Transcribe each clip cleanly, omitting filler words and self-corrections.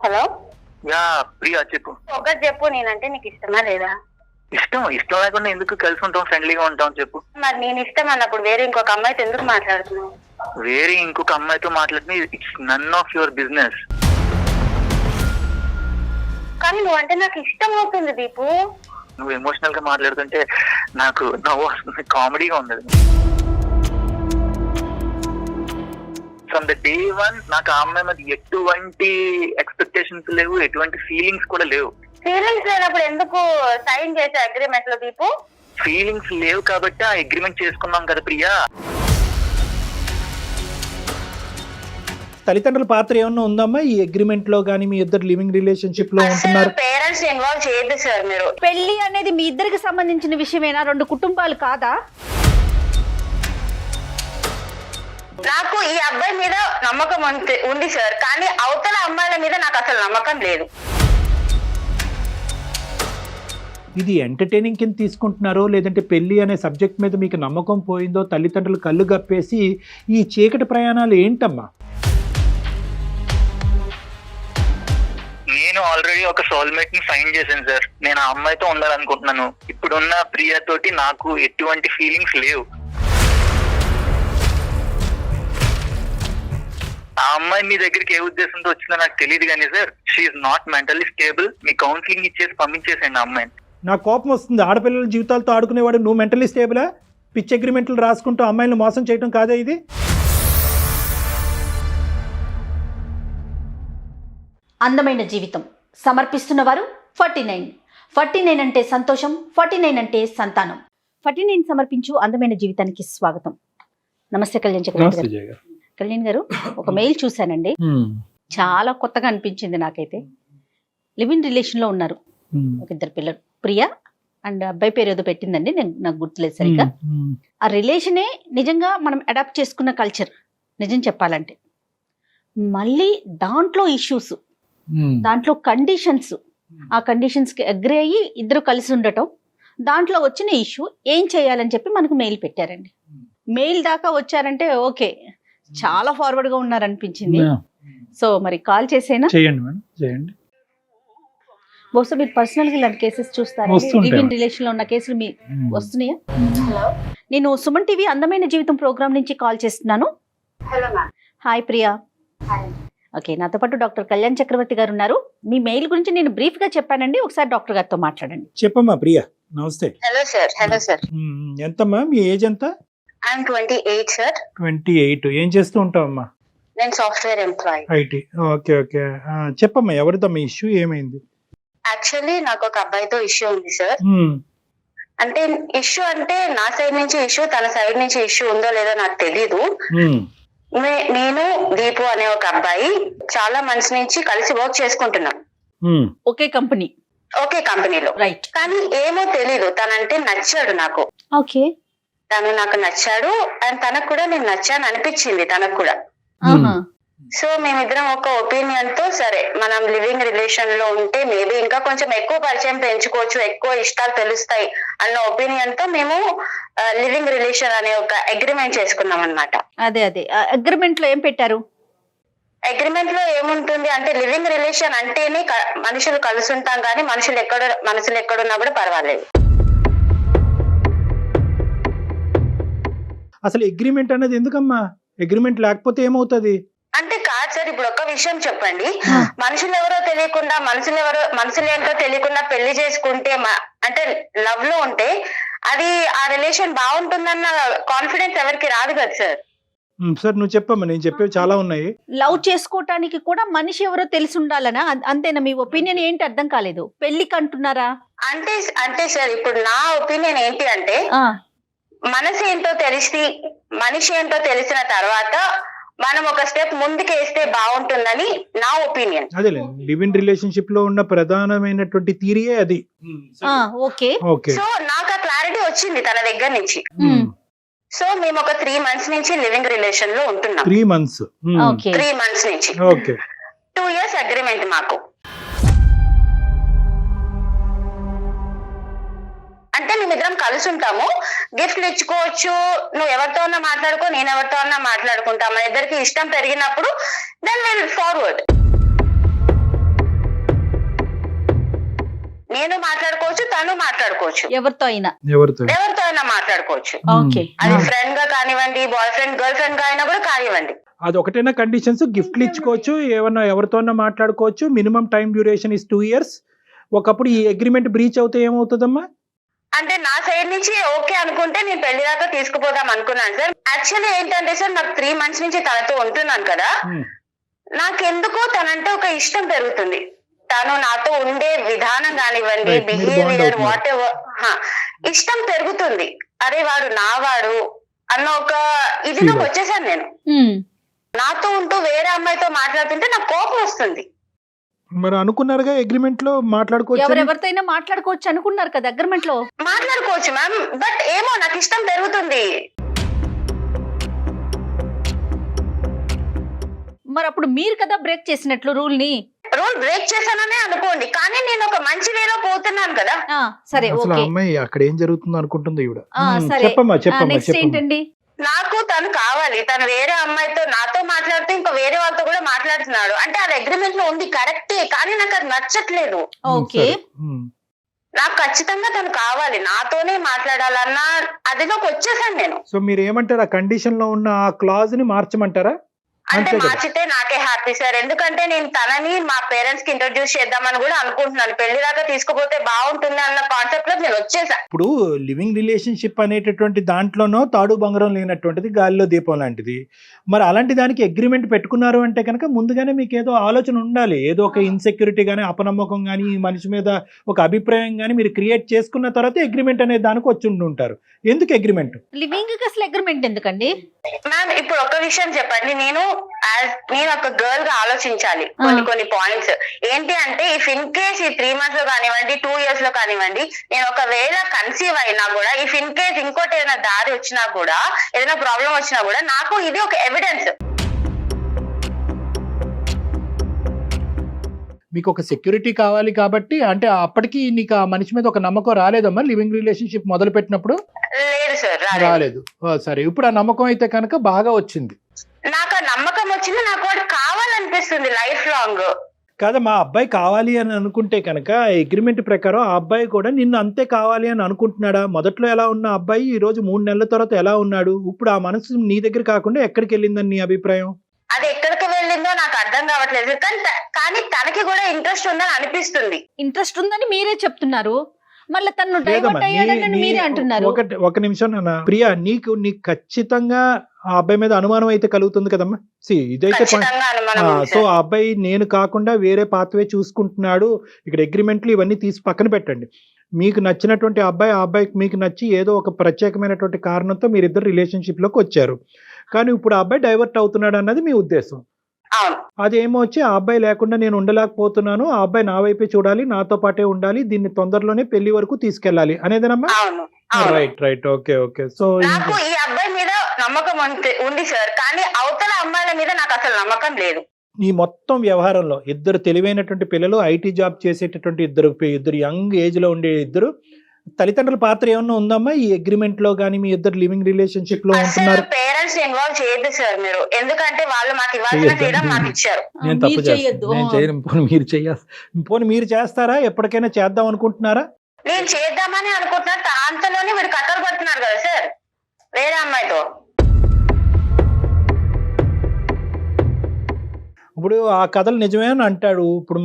Hello. Yeah Priya చెప్పు. ఒకటి చెప్పు, నేనంటే నీకు ఇష్టమా లేదా? ఇష్టం లేకుండా ఎందుకు కలిసి ఉంటాం, ఫ్రెండ్లీగా ఉంటాం చెప్పు. మరి నేను ఇష్టం అన్నప్పుడు వేరే ఇంకొక అమ్మాయితో ఎందుకు మాట్లాడుతున్నావు? వేరే ఇంకొక అమ్మాయితో మాట్లాడితే it's none of your business. కానీ నువ్వంటే నాకు ఇష్టం అవుతుంది దీపు. నువ్వు ఎమోషనల్ గా మాట్లాడుతుంటే నాకు నవ్వు వస్తుంది, కామెడీగా ఉండదు. ఫ్రమ్ ద డే వన్ నాకు ఆ అమ్మాయి మీద ఎటువంటి ఎక్స్పెక్టేషన్స్ లేవు, ఎటువంటి ఫీలింగ్స్ కూడా లేవు. ఫీలింగ్స్ లేనప్పుడు ఎందుకు సైన్ చేసే అగ్రిమెంట్ లో దీపు? ఫీలింగ్స్ లేవు కాబట్టి ఆ అగ్రిమెంట్ చేసుకున్నాం కదా ప్రియా. తల్లిదండ్రుల పాత్ర ఏమన్నా ఉందమ్మా ఈ అగ్రిమెంట్ లో గానీ? మీ ఇద్దరు లివింగ్ రిలేషన్షిప్ లో ఉంటున్నారు, పేరెంట్స్ ఇన్వాల్వ్ చేయదు సార్ మీరు. పెళ్లి అనేది మీ ఇద్దరికి సంబంధించిన విషయమేనా? రెండు కుటుంబాలు కాదా? నాకు ఈ అబ్బాయి మీద నమ్మకం ఉంది సార్, కానీ అవతల అమ్మాయిల మీద నాకు అసలు నమ్మకం లేదు. ఇది ఎంటర్టైనింగ్ కింద తీసుకుంటున్నారో లేదంటే పెళ్లి అనే సబ్జెక్ట్ మీద మీకు నమ్మకం పోయిందో తల్లిదండ్రులు కళ్ళు గప్పేసి ఈ చీకటి ప్రయాణాలు ఏంటమ్మా? నేను ఆల్రెడీ ఒక సోల్మేట్ ని ఫైండ్ చేశాను సార్. నేను ఆ అమ్మాయితో ఉండాలనుకుంటున్నాను. ఇప్పుడున్న ప్రియా తోటి నాకు ఎటువంటి ఫీలింగ్స్ లేవు. ఆ అమ్మాయి మీ దగ్గరికి ఏ ఉద్దేశంతో వచ్చిందో నాకు తెలియదు కానీ sir, she's not mentally stable. మీ కౌన్సిలింగ్ ఇచ్చేసి పంపించేసాను ఆ అమ్మాయిని. నాకు కోపం వస్తుంది. ఆడపిల్లల జీవితాలతో ఆడుకునేవాడు నువ్వు మెంటలీ స్టేబులా? పిచ్ అగ్రిమెంట్లు రాసుకుంటూ అమ్మాయిలను మోసం చేయడం కాదా ఇది? అందమైన జీవితం సమర్పిస్తున్న వారు 49 అంటే సంతోషం, 49 అంటే సంతానం. 49 సమర్పించు అందమైన జీవితానికి స్వాగతం. నమస్తే కళ్యాణ్ చక్రవర్తి గారు. కళ్యాణ్ గారు, ఒక మెయిల్ చూశానండి, చాలా కొత్తగా అనిపించింది నాకైతే. లివింగ్ రిలేషన్ లో ఉన్నారు, ఒక ఇద్దరు పిల్లలు, ప్రియా అండ్ అబ్బాయి పేరు ఏదో పెట్టిందండి, నాకు గుర్తులేదు సరిగ్గా. ఆ రిలేషనే నిజంగా మనం అడాప్ట్ చేసుకున్న కల్చర్ నిజం చెప్పాలంటే. మళ్ళీ దాంట్లో ఇష్యూస్, దాంట్లో కండిషన్స్, ఆ కండిషన్స్ కి అగ్రి అయ్యి ఇద్దరు కలిసి ఉండటం, దాంట్లో వచ్చిన ఇష్యూ ఏం చేయాలని చెప్పి మనకు మెయిల్ పెట్టారండి. మెయిల్ దాకా వచ్చారంటే ఓకే, చాలా ఫార్వర్డ్ గా ఉన్నారనిపించింది. సో మరి కాల్ చేసేనా? చేయండి మేడం, చేయండి. బహుశా మీరు పర్సనల్ గా ఇలాంటి కేసెస్ చూస్తారా? లివింగ్ రిలేషన్ లో ఉన్న కేసులు మీ వస్తున్నాయా? నేను సుమన్ టీవీ అందమైన జీవితం ప్రోగ్రామ్ నుంచి కాల్ చేస్తున్నాను. Hello ma'am. Hi Priya. Okay, నాతో పాటు డాక్టర్ కళ్యాణ్ చక్రవర్తి గారు ఉన్నారు. మీ మెయిల్ గురించి నేను బ్రీఫ్ గా చెప్పానండి, ఒకసారి డాక్టర్ గారితో మాట్లాడండి. చెప్పమ్మా ప్రియా. నమస్తే. Hello sir. Hello sir. ఎంతమ్మా మీ ఏజ్ ఎంత? I'm 28 sir. 28. ఏం చేస్తూ ఉంటావమ్మా? నేను software employee. IT. Okay okay, చెప్పమ్మా ఎవరిదమ్మా ఇష్యూ, ఏమైంది? యాక్చువల్లీ నాకు ఒక అబ్బాయితో ఇష్యూ ఉంది సార్. అంటే ఇష్యూ అంటే నా సైడ్ నుంచి ఇష్యూ, తన సైడ్ నుంచి ఇష్యూ ఉందో లేదో నాకు తెలీదు. నేను దీపు అనే ఒక అబ్బాయి చాలా మంత్స్ నుంచి కలిసి వర్క్ చేసుకుంటున్నాం, ఒకే కంపెనీలో. రైట్. కానీ ఏమో తెలీదు, తనంటే నచ్చాడు నాకు. ఓకే. తను నాకు నచ్చాడు అండ్ తనకు కూడా నేను నచ్చాను అనిపించింది తనకు కూడా. సో మేమిద్దరం ఒక ఒపీనియన్ తో సరే మనం లివింగ్ రిలేషన్ లో ఉంటే మేబీ ఇంకా కొంచెం ఎక్కువ పరిచయం పెంచుకోవచ్చు, ఎక్కువ ఇష్టాలు తెలుస్తాయి అన్న ఒపీనియన్ తో మేము లివింగ్ రిలేషన్ అనే ఒక అగ్రిమెంట్ చేసుకున్నాం అన్నమాట. అదే అగ్రిమెంట్ లో ఏం పెట్టారు? అగ్రిమెంట్ లో ఏముంటుంది అంటే లివింగ్ రిలేషన్ అంటేనే మనుషులు కలిసి ఉంటాం, కానీ మనసులు ఎక్కడున్నా కూడా పర్వాలేదు. అసలు అగ్రిమెంట్ అనేది ఎందుకమ్మా? అగ్రిమెంట్ లేకపోతే ఏమవుతుంది అంటే? కాదు సార్, ఇప్పుడు ఒక విషయం చెప్పండి, మనుషులు ఏంటో తెలియకుండా పెళ్లి చేసుకుంటే అంటే లవ్ లో ఉంటే అది ఆ రిలేషన్ బాగుంటుందన్న కాన్ఫిడెన్స్ ఎవరికి రాదు కదా సార్. సార్ నువ్వు చెప్పమ్మా, నేను చెప్పేవి చాలా ఉన్నాయి. లవ్ చేసుకోవటానికి కూడా మనిషి ఎవరో తెలిసి ఉండాలనా? అంతేనా? మీ ఒపీనియన్ ఏంటి? అర్థం కాలేదు. పెళ్లికి అంటున్నారా? అంటే సార్ ఇప్పుడు నా ఒపీనియన్ ఏంటి అంటే, మనసు ఏంటో మనిషి ఏంటో తెలిసిన తర్వాత మనం ఒక స్టెప్ ముందుకు వేస్తే బాగుంటుందని నా ఒపీనియన్. అదే లివింగ్ రిలేషన్షిప్ లో ఉన్న ప్రధానమైనటువంటి థియరీయే అది. ఓకే. సో నాకు ఆ క్లారిటీ వచ్చింది తన దగ్గర నుంచి. సో మేము ఒక 3 months నుంచి లివింగ్ రిలేషన్ లో ఉంటున్నాం. 3 months. 3 months నుంచి. ఓకే. 2 years అగ్రిమెంట్ మాకు. అంటే మేమిద్దరం కలిసి ఉంటాము, గిఫ్ట్లు ఇచ్చుకోవచ్చు, నువ్వు ఎవరితో అన్నా మాట్లాడుకో, నేను ఎవరితో అన్నా మాట్లాడుకుంటా, మన ఇద్దరికి ఇష్టం పెరిగినప్పుడు దెన్ విల్ ఫార్వర్డ్. నేను మాట్లాడుకోవచ్చు, తను మాట్లాడుకోవచ్చు, ఎవరితో అయినా ఎవరితో ఎవరితో అయినా మాట్లాడుకోవచ్చు. ఓకే అది ఫ్రెండ్ గా కానివ్వండి, బాయ్ ఫ్రెండ్ గర్ల్ ఫ్రెండ్ గా అయినా కూడా కానివ్వండి. అది ఒకటైనా కండిషన్స్, గిఫ్ట్లు ఇచ్చుకోవచ్చు, ఏమన్నా ఎవరితోన్నా మాట్లాడుకోవచ్చు, minimum time duration is 2 years. ఒకప్పుడు ఈ అగ్రిమెంట్ బ్రీచ్ అవుతే ఏమవుతుందమ్మా? అంటే నా సైడ్ నుంచి ఓకే అనుకుంటే నేను పెళ్లి దాకా తీసుకుపోదాం అనుకున్నాను సార్. యాక్చువల్లీ ఏంటంటే సార్, నాకు 3 months నుంచి తనతో ఉంటున్నాను కదా, నాకెందుకో తనంటే ఒక ఇష్టం పెరుగుతుంది. తను నాతో ఉండే విధానం కానివ్వండి, Right, మీరు bond బిహేవియర్, అవుతున్నారు. వాట్ ఎవర్, ఇష్టం పెరుగుతుంది. అరే వాడు నావాడు అన్న ఒక ఇదిలోకి Feel. వచ్చేసాను నేను. నాతో ఉంటూ వేరే అమ్మాయితో మాట్లాడుతుంటే నాకు కోపం వస్తుంది. మరి అనుకున్నారుగా అగ్రిమెంట్ లో మాట్లాడుకోవచ్చు. ఎవరెవరితో అయినా మాట్లాడుకోవచ్చు అనుకున్నారు కదా అగ్రిమెంట్ లో. మాట్లాడుకోవచ్చు మ్యామ్, బట్ ఏమో నాకు ఇష్టం పెరుగుతుంది. మరి అప్పుడు మీరు కదా బ్రేక్ చేసినట్లు రూల్ ని. రూల్ బ్రేక్ చేశాననే అనుకోండి, కానీ నేను ఒక మంచి వేలో పోతున్నాను కదా. సరే అసలు ఓకే. ఆ అమ్మాయి అక్కడ ఏం జరుగుతుందో అనుకుంటుంది ఈవిడ. సరే చెప్పమ్మా చెప్పమ్మా నెక్స్ట్ చెప్పమ్మా. ఏంటండి? నాకు తను కావాలి. తను వేరే అమ్మాయితో నాతో మాట్లాడుతూ ఇంకా వేరే వాళ్ళతో కూడా మాట్లాడుతున్నాడు. అంటే అది అగ్రిమెంట్ లో ఉంది కరెక్టే, కానీ నాకు అది నచ్చట్లేదు. ఓకే సరే. నాకు ఖచ్చితంగా తను కావాలి, నాతోనే మాట్లాడాలన్న అదిలోకి వచ్చేసాను నేను. సో మీరు ఏమంటారు, ఆ కండిషన్ లో ఉన్న ఆ క్లాజ్ ని మార్చమంటారా? అంటే అంతే కదా. మార్చితే నాకే హ్యాపీ సార్. ఎందుకంటే నేను తనని మా పేరెంట్స్ కి ఇంట్రొడ్యూస్ చేద్దామని కూడా అనుకుంటున్నాను. పెళ్లి దాకా తీసుకుపోతే బాగుంటుంది అన్న కాన్సెప్ట్ లో నేను వచ్చేసా. ఇప్పుడు లివింగ్ రిలేషన్షిప్ అనేటటువంటి దాంట్లోనో తాడు బంగారం లేనటువంటిది గాలిలో దీపం లాంటిది. మరి అలాంటి దానికి అగ్రిమెంట్ పెట్టుకున్నారు అంటే కనుక ముందుగానే మీకు ఏదో ఆలోచన ఉండాలి. ఏదో ఒక ఇన్సెక్యూరిటీ కానీ, అపనమ్మకం కానీ, ఈ మనిషి మీద ఒక అభిప్రాయం కానీ మీరు క్రియేట్ చేసుకున్న తర్వాత అగ్రిమెంట్ అనే దానికి వచ్చి ఉంటారు. ఎందుకు అగ్రిమెంట్? లివింగ్ కి అసలు అగ్రిమెంట్ ఎందుకండి? మ్యామ్ ఇప్పుడు ఒక విషయం చెప్పండి, నేను ఒక గర్ల్ గా ఆలోచించాలి కొన్ని పాయింట్స్. ఏంటి అంటే ఇఫ్ ఇన్ కేస్ ఈ 3 months లో కానివ్వండి, 2 years లో కానివ్వండి, నేను ఒకవేళ కన్సీవ్ అయినా కూడా, ఇఫ్ ఇన్ కేస్ ఇంకోటి ఏదైనా దారి వచ్చినా కూడా, ఏదైనా ప్రాబ్లం వచ్చినా కూడా, నాకు ఇది ఒక ఎవిడెన్స్. మీకు ఒక సెక్యూరిటీ కావాలి కాబట్టి, అంటే అప్పటికి నీకు ఆ మనిషి మీద ఒక నమ్మకం రాలేదమ్మా లివింగ్ రిలేషన్షిప్ మొదలు పెట్టినప్పుడు? లేదు సార్, రాలేదు. సరే, ఇప్పుడు ఆ నమ్మకం అయితే కనుక బాగా వచ్చింది. నాకు ఆ నమ్మకం వచ్చింది. నాకు వాడు కావాలనిపిస్తుంది లైఫ్ లాంగ్. కాదా, మా అబ్బాయి కావాలి అని అనుకుంటే కనుక అగ్రిమెంట్ ప్రకారం ఆ అబ్బాయి కూడా నిన్ను అంతే కావాలి అని అనుకుంటున్నాడా? మొదట్లో ఎలా ఉన్న అబ్బాయి ఈ రోజు 3 నెలల తర్వాత ఎలా ఉన్నాడు? ఇప్పుడు ఆ మనసు నీ దగ్గర కాకుండా ఎక్కడికి వెళ్ళిందని నీ అభిప్రాయం? అది ఎక్కడికి వెళ్ళిందో నాకు అర్థం కావట్లేదు. కానీ తనకి కూడా ఇంట్రెస్ట్ ఉందని అనిపిస్తుంది. ఇంట్రెస్ట్ ఉందని మీరే చెప్తున్నారు, మళ్ళీ తను లేదమ్మా, డైవర్ట్ అయ్యాడని మీరే అంటున్నారు. ఒక నిమిషం నాన్న. ప్రియా, నీకు ఖచ్చితంగా ఆ అబ్బాయి మీద అనుమానం అయితే కలుగుతుంది కదమ్మా. ఇదైతే ఖచ్చితంగా అనుమానం ఉంది సో సార్. ఆ అబ్బాయి నేను కాకుండా వేరే పాత్వే చూసుకుంటున్నాడు. ఇక్కడ అగ్రిమెంట్లు ఇవన్నీ తీసి పక్కన పెట్టండి. మీకు నచ్చినటువంటి అబ్బాయి, ఆ అబ్బాయికి మీకు నచ్చి ఏదో ఒక ప్రత్యేకమైనటువంటి కారణంతో మీరిద్దరు రిలేషన్షిప్ లోకి వచ్చారు. కానీ ఇప్పుడు ఆ అబ్బాయి డైవర్ట్ అవుతున్నాడు అన్నది మీ ఉద్దేశం. అవును. అదేమో వచ్చి ఆ అబ్బాయి లేకుండా నేను ఉండలేకపోతున్నాను, ఆ అబ్బాయి నా వైపే చూడాలి, నాతో పాటే ఉండాలి, దీన్ని తొందరలోనే పెళ్లి వరకు తీసుకెళ్ళాలి అనేదేనమ్మా? అవును, అవును. రైట్. ఓకే. సో నాకు ఈ అబ్బాయి మీద నమ్మకం ఉంది సార్, కానీ అవతల అమ్మాయిల మీద నాకు అసలు నమ్మకం లేదు. ఈ మొత్తం వ్యవహారంలో ఇద్దరు తెలివైనటువంటి పిల్లలు, ఐటీ జాబ్ చేసేటటువంటి ఇద్దరు యంగ్ ఏజ్ లో ఉండే ఇద్దరు తల్లిదండ్రుల పాత్ర ఏమన్నా ఉందమ్మా ఈ అగ్రిమెంట్ లో గానీ? మీ ఇద్దరు లివింగ్ రిలేషన్షిప్ లో ఉంటున్నారు. పేరెంట్స్ ఇన్వాల్వ్ చేయొద్దు సార్ మీరు, ఎందుకంటే వాళ్ళు మాకు ఇవ్వాల్సిన ఫ్రీడమ్ మాకు ఇచ్చారు. నేను తప్పు చేస్తాను, నేను చేయను. పోనీ మీరు చేస్తారా? ఎప్పటికైనా చేద్దాం అనుకుంటున్నారా? నేను చేద్దామని అనుకుంటున్నా, అంతలోనే వీడు కథలు పడుతున్నారు కదా సార్ వేరే అమ్మాయితో. ఇప్పుడు ఆ కథలు నిజమే అని అంటాడు. ఇప్పుడు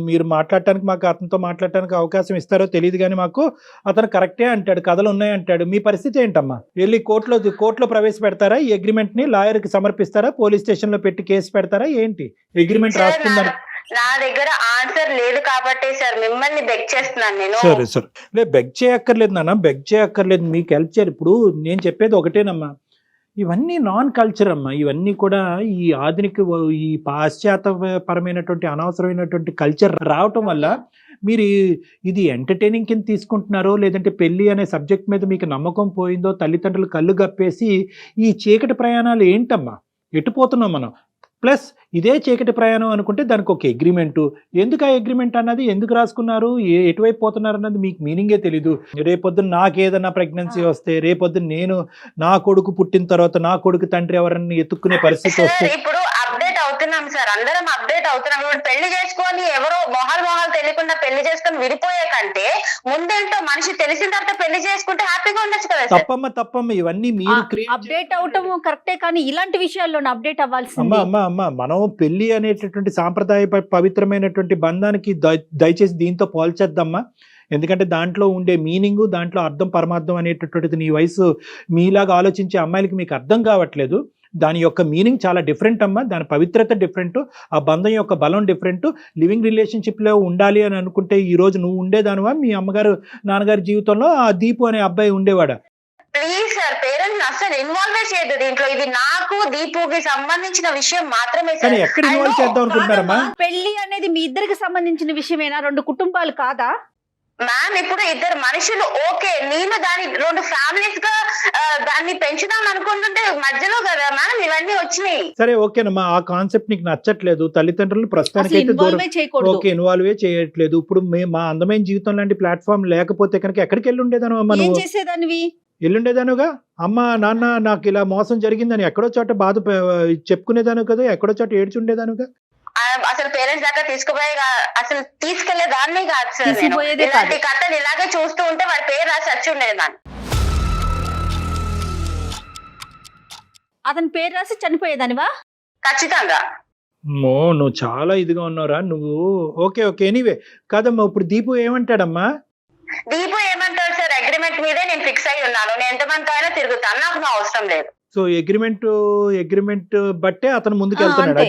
మీరు మాట్లాడటానికి, మాకు అతనితో మాట్లాడటానికి అవకాశం ఇస్తారో తెలియదు కానీ మాకు అతను కరెక్టే అంటాడు, కథలు ఉన్నాయి అంటాడు. మీ పరిస్థితి ఏంటమ్మా? వెళ్ళి కోర్టులో ప్రవేశపెడతారా? ఈ అగ్రిమెంట్ ని లాయర్కి సమర్పిస్తారా? పోలీస్ స్టేషన్ లో పెట్టి కేసు పెడతారా? ఏంటి అగ్రిమెంట్ రాస్తుందని? నా దగ్గర ఆన్సర్ లేదు కాబట్టి సార్ మిమ్మల్ని బెగ్ చేస్తున్నాను నేను. సరే బెగ్ చేయక్కర్లేదు నాన్న, బెగ్ చేయక్కర్లేదు, మీకు హెల్ప్ చేయాలి. ఇప్పుడు నేను చెప్పేది ఒకటేనమ్మా, ఇవన్నీ నాన్ కల్చర్ అమ్మా. ఇవన్నీ కూడా ఈ ఆధునిక, ఈ పాశ్చాత్యపరమైనటువంటి అనవసరమైనటువంటి కల్చర్ రావటం వల్ల మీరు ఇది ఎంటర్టైనింగ్ కింద తీసుకుంటున్నారో, లేదంటే పెళ్లి అనే సబ్జెక్ట్ మీద మీకు నమ్మకం పోయిందో, తల్లిదండ్రులు కళ్ళు గప్పేసి ఈ చీకటి ప్రయాణాలు ఏంటమ్మా? ఎటుపోతున్నాం మనం? ప్లస్ ఇదే చీకటి ప్రయాణం అనుకుంటే దానికి ఒక అగ్రిమెంటు. ఎందుకు ఆ అగ్రిమెంట్ అన్నది ఎందుకు రాసుకున్నారు, ఎటువైపు పోతున్నారు అన్నది మీకు మీనింగే తెలీదు. రేపొద్దున నాకు ఏదన్నా ప్రెగ్నెన్సీ వస్తే, రేపొద్దున నేను నా కొడుకు పుట్టిన తర్వాత నా కొడుకు తండ్రి ఎవరన్నా ఎత్తుక్కునే పరిస్థితి వస్తే, ఇప్పుడు అప్డేట్ అవుతున్నాం సార్, అందరం అప్డేట్ అవుతున్నాం. ఇప్పుడు పెళ్లి చేసుకొని ఎవరో మొహాలు తెలియకుండా పెళ్లి చేసుకొని విడిపోయే కంటే ముందేంటో మనిషి తెలిసిన తర్వాత పెళ్లి చేసుకుంటే హ్యాపీగా ఉండొచ్చు కదా సార్. తప్పమ్మ ఇవన్నీ మీరు అప్డేట్ అవటం కరెక్టే, కానీ ఇలాంటి విషయాల్లో అప్డేట్ అవ్వాల్సింది. అమ్మ మనం పెళ్లి అనేటటువంటి సాంప్రదాయ పవిత్రమైనటువంటి బంధానికి దయచేసి దీంతో పోల్చేద్దామా. ఎందుకంటే దాంట్లో ఉండే మీనింగ్, దాంట్లో అర్థం పరమార్థం అనేటటువంటిది నీ వయసు మీలాగా ఆలోచించే అమ్మాయిలకి మీకు అర్థం కావట్లేదు. దాని యొక్క మీనింగ్ చాలా డిఫరెంట్ అమ్మా, దాని పవిత్రత డిఫరెంట్, ఆ బంధం యొక్క బలం డిఫరెంట్. లివింగ్ రిలేషన్షిప్లో ఉండాలి అని అనుకుంటే ఈ రోజు నువ్వు ఉండేదానివా, మీ అమ్మగారు నాన్నగారి జీవితంలో ఆ దీపు అనే అబ్బాయి ఉండేవాడా? ప్లీజ్ సార్, పేరెంట్స్ అసలు ఇన్వాల్వ్ చేయదు దీంట్లో. ఇది నాకు దీపుకి సంబంధించిన విషయం మాత్రమే సార్. ఎక్కడ ఇన్వాల్వ్ చేద్దాం అనుకుంటున్నారమ్మా? పెళ్లి అనేది మీ ఇద్దరికి సంబంధించిన విషయమేనా? రెండు కుటుంబాలు కాదా మ్యామ్? ఇప్పుడు ఇద్దరు మనుషులు ఓకే, నేను దాని రెండు ఫ్యామిలీస్ గా దాన్ని పెంచుదాం అనుకుంటుంటే మధ్యలో కదా మ్యామ్ ఇవన్నీ వచ్చినాయి. సరే ఓకేనమ్మా, ఆ కాన్సెప్ట్ నీకు నచ్చట్లేదు, తల్లిదండ్రులు ప్రస్తుతానికి అయితే ఓకే ఇన్వాల్వ్ చేయట్లేదు. ఇప్పుడు మా అందమైన జీవితం లాంటి ప్లాట్ఫామ్ లేకపోతే కనుక ఎక్కడికి వెళ్ళి ఉండేదాను అమ్మా? నువ్వు చేసేదానివి ఎల్లుండేదానుగా. అమ్మ నాన్న నాకు ఇలా మోసం జరిగిందని ఎక్కడో చోట బాధ చెప్పుకునేదాను కదా, ఎక్కడో చోట ఏడ్చుండేదానుగా. అసలు పేరెంట్స్ దాకా అసలు తీసుకెళ్లే దాన్ని కాదు సార్. నేను ఇలాంటి కథలు ఇలాగే చూస్తూ ఉంటే వాడి పేరు రాసి వచ్చి ఉండేదాన్ని. అతని పేరు రాసి చనిపోయేదానివా? ఖచ్చితంగా. నువ్వు చాలా ఇదిగా ఉన్నారా నువ్వు. ఓకే ఎనీవే కాదమ్మా, ఇప్పుడు దీపు ఏమంటాడమ్మా? దీపు ఏమంటాడు సార్, అగ్రిమెంట్ మీదే నేను ఫిక్స్ అయి ఉన్నాను, నేను ఎంతమంది అయినా తిరుగుతాను, నాకు నా అవసరం లేదు. సో అగ్రిమెంట్ బట్టే అతను ముందుకు వెళ్తున్నాడు.